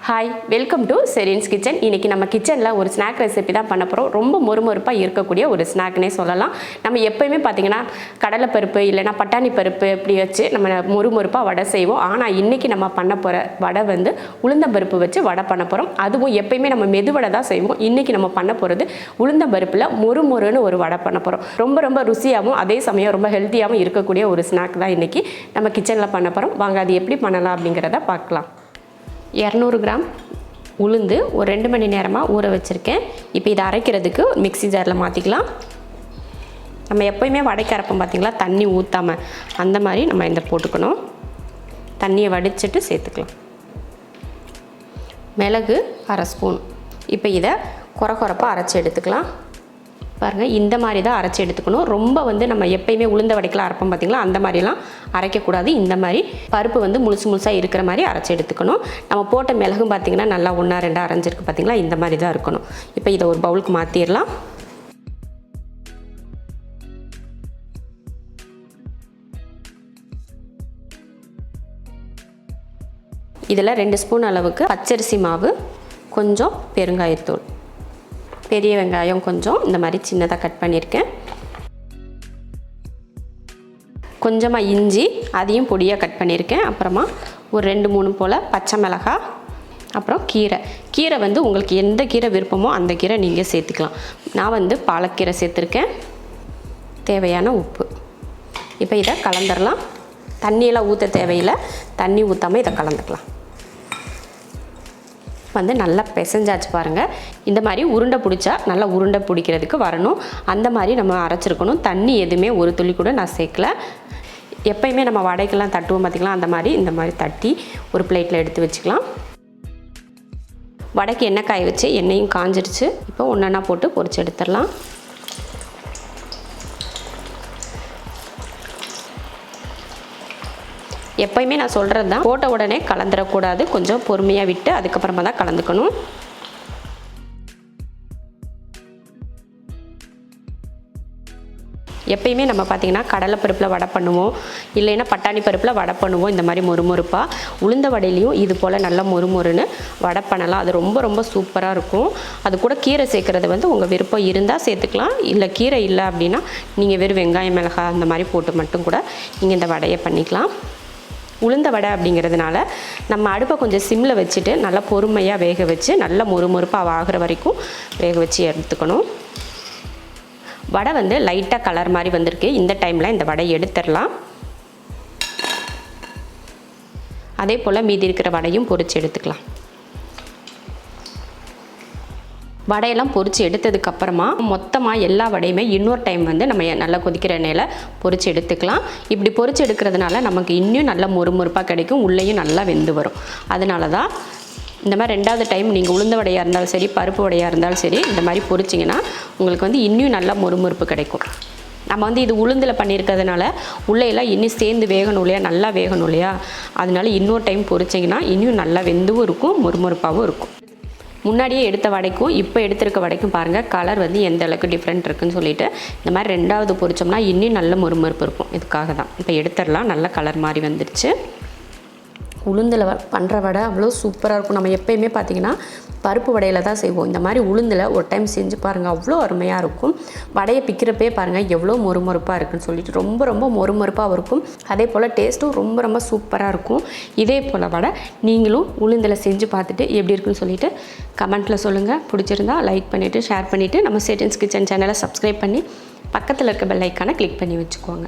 Hi, welcome to Sherin's kitchen. இன்றைக்கி நம்ம கிச்சனில் ஒரு ஸ்நாக் ரெசிபி தான் பண்ண போகிறோம். ரொம்ப மொறுமொறுப்பாக இருக்கக்கூடிய ஒரு ஸ்நாக்னே சொல்லலாம். நம்ம எப்போயுமே பார்த்திங்கன்னா கடலைப்பருப்பு இல்லைனா பட்டாணி பருப்பு இப்படி வச்சு நம்ம மொறுமொறுப்பாக வடை செய்வோம். ஆனால் இன்றைக்கி நம்ம பண்ண போகிற வடை வந்து உளுந்தம்பருப்பு வச்சு வடை பண்ண போகிறோம். அதுவும் எப்போயுமே நம்ம மெதுவடை தான் செய்வோம். இன்றைக்கி நம்ம பண்ண போகிறது உளுந்தம்பருப்பில் மொறுமொறுன்னு ஒரு வடை பண்ண போகிறோம். ரொம்ப ருசியாகவும் அதே சமயம் ரொம்ப ஹெல்த்தியாகவும் இருக்கக்கூடிய ஒரு ஸ்நாக் தான் இன்றைக்கி நம்ம கிச்சனில் பண்ண போகிறோம். வாங்க அது எப்படி பண்ணலாம் அப்படிங்கிறத பார்க்கலாம். 200 கிராம் உளுந்து ஒரு 2 மணி நேரமாக ஊற வச்சுருக்கேன். இப்போ இதை அரைக்கிறதுக்கு மிக்ஸி ஜாரில் மாற்றிக்கலாம். நம்ம எப்போயுமே வடைக்கு அரைப்போம் பார்த்திங்களா, தண்ணி ஊற்றாமல் அந்த மாதிரி நம்ம இந்த போட்டுக்கணும். தண்ணியை வடிச்சிட்டு சேர்த்துக்கலாம். மிளகு 1/2 ஸ்பூன். இப்போ இதை கொரப்பாக அரைச்சி எடுத்துக்கலாம். பாருங்கள், இந்த மாதிரி தான் அரைச்சி எடுத்துக்கணும். ரொம்ப வந்து நம்ம எப்போயுமே உளுந்த வடைக்கெலாம் அரைப்போம் பார்த்திங்களா, அந்த மாதிரிலாம் அரைக்கக்கூடாது. இந்த மாதிரி பருப்பு வந்து முழுசாக இருக்கிற மாதிரி அரைச்சி எடுத்துக்கணும். நம்ம போட்ட மிளகும் பார்த்திங்கன்னா நல்லா 1-2 அரைஞ்சிருக்கு பார்த்திங்களா, இந்த மாதிரி தான் இருக்கணும். இப்போ இதை ஒரு பவுலுக்கு மாற்றிடலாம். இதில் 2 ஸ்பூன் அளவுக்கு பச்சரிசி மாவு, கொஞ்சம் பெருங்காயத்தூள், பெரிய வெங்காயம் கொஞ்சம் இந்த மாதிரி சின்னதாக கட் பண்ணியிருக்கேன், கொஞ்சமாக இஞ்சி அதையும் பொடியாக கட் பண்ணியிருக்கேன், அப்புறமா ஒரு 2-3 போல் பச்சை மிளகாய், அப்புறம் கீரை வந்து உங்களுக்கு எந்த கீரை விருப்பமோ அந்த கீரை நீங்கள் சேர்த்துக்கலாம். நான் வந்து பாலக்கீரை சேர்த்துருக்கேன். தேவையான உப்பு. இப்போ இதை கலந்துடலாம். தண்ணியெல்லாம் ஊற்ற தேவையில்லை, தண்ணி ஊற்றாமல் இதை கலந்துக்கலாம். வந்து நல்லா பிசைஞ்சாச்சு பாருங்கள். இந்த மாதிரி உருண்டை பிடிச்சா நல்லா உருண்டை பிடிக்கிறதுக்கு வரணும். அந்த மாதிரி நம்ம அரைச்சிருக்கணும். தண்ணி எதுவுமே ஒரு துளி கூட நான் சேர்க்கல. எப்பயுமே நம்ம வடைக்கெல்லாம் தட்டுவோம் பார்த்திங்களா, அந்த மாதிரி இந்த மாதிரி தட்டி ஒரு பிளேட்டில் எடுத்து வச்சுக்கலாம். வடைக்கு எண்ணெய் காய வச்சு எண்ணெயும் காஞ்சிடுச்சு. இப்போ ஒன்றா போட்டு பொரிச்சு எடுத்துடலாம். எப்பயுமே நான் சொல்கிறது தான், போட்ட உடனே கலந்துடக்கூடாது. கொஞ்சம் பொறுமையாக விட்டு அதுக்கப்புறமா தான் கலந்துக்கணும். எப்பயுமே நம்ம பார்த்திங்கன்னா கடலைப்பருப்பில் வடை பண்ணுவோம், இல்லைன்னா பட்டாணி பருப்பில் வடை பண்ணுவோம். இந்த மாதிரி மொறுமொறுப்பாக உளுந்த வடையிலையும் இது போல் நல்லா மொறுமொறுன்னு வடை பண்ணலாம். அது ரொம்ப சூப்பராக இருக்கும். அது கூட கீரை சேர்க்குறது வந்து உங்கள் விருப்பம் இருந்தால் சேர்த்துக்கலாம். இல்லை கீரை இல்லை அப்படின்னா நீங்கள் வெறும் வெங்காயம் மிளகாய் அந்த மாதிரி போட்டு மட்டும் கூட நீங்கள் இந்த வடையை பண்ணிக்கலாம். உளுந்த வடை அப்படிங்கிறதுனால நம்ம அடுப்பை கொஞ்சம் சிம்மில் வச்சுட்டு நல்லா பொறுமையாக வேக வச்சு நல்லா மொறுமொறுப்பாக ஆகிற வரைக்கும் வேக வச்சு எடுத்துக்கணும். வடை வந்து லைட்டாக கலர் மாதிரி வந்திருக்கு. இந்த டைமில் இந்த வடை எடுத்துடலாம். அதே போல் மீதி இருக்கிற வடையும் பொரித்து எடுத்துக்கலாம். வடையெல்லாம் பொரித்து எடுத்ததுக்கப்புறமா மொத்தமாக எல்லா வடையுமே இன்னொரு டைம் வந்து நம்ம நல்லா கொதிக்கிற எண்ணெயில் பொரித்து எடுத்துக்கலாம். இப்படி பொரித்து எடுக்கிறதுனால நமக்கு இன்னும் நல்லா மொறுமொறுப்பாக கிடைக்கும், உள்ளேயும் நல்லா வெந்து வரும். அதனால தான் இந்த மாதிரி 2வது டைம் நீங்கள் உளுந்த வடையாக இருந்தாலும் சரி, பருப்பு வடையாக இருந்தாலும் சரி, இந்த மாதிரி பொரிச்சிங்கன்னா உங்களுக்கு வந்து இன்னும் நல்லா மொறுமொறுப்பு கிடைக்கும். நம்ம வந்து இது உளுந்தில் பண்ணியிருக்கிறதுனால உள்ளேயெல்லாம் இன்னும் சேர்ந்து வேகணும் இல்லையா, நல்லா வேகணும் இல்லையா, அதனால இன்னொரு டைம் பொரிச்சிங்கன்னா இன்னும் நல்லா வெந்துவும் இருக்கும், மொறுமொறுப்பாகவும் இருக்கும். முன்னாடியே எடுத்த வடைக்கும் இப்போ எடுத்திருக்க வடைக்கும் பாருங்கள், கலர் வந்து எந்த அளவுக்கு டிஃப்ரெண்ட் இருக்குதுன்னு சொல்லிட்டு இந்த மாதிரி 2வது பொரிச்சோம்னா இன்னும் நல்ல மொறுமொறுப்பு இருக்கும். இதுக்காக தான் இப்போ எடுத்துடலாம். நல்ல கலர் மாதிரி வந்துடுச்சு. உளுந்தில் பண்ணுற வடை அவ்வளோ சூப்பராக இருக்கும். நம்ம எப்போயுமே பார்த்திங்கன்னா பருப்பு வடையில் தான் செய்வோம். இந்த மாதிரி உளுந்தில் ஒரு டைம் செஞ்சு பாருங்கள், அவ்வளோ அருமையாக இருக்கும். வடையை பிக்கிறப்பே பாருங்கள் எவ்வளோ மொறுமொறுப்பாக இருக்குதுன்னு சொல்லிட்டு ரொம்ப மொறுமொறுப்பாக இருக்கும். அதே போல் டேஸ்ட்டும் ரொம்ப சூப்பராக இருக்கும். இதே போல் வடை நீங்களும் உளுந்தில் செஞ்சு பார்த்துட்டு எப்படி இருக்குன்னு சொல்லிட்டு கமெண்ட்டில் சொல்லுங்கள். பிடிச்சிருந்தா லைக் பண்ணிவிட்டு ஷேர் பண்ணிவிட்டு நம்ம செரின்ஸ் கிச்சன் சேனலை சப்ஸ்கிரைப் பண்ணி பக்கத்தில் இருக்க பெல் ஐக்கானை கிளிக் பண்ணி வச்சுக்கோங்க.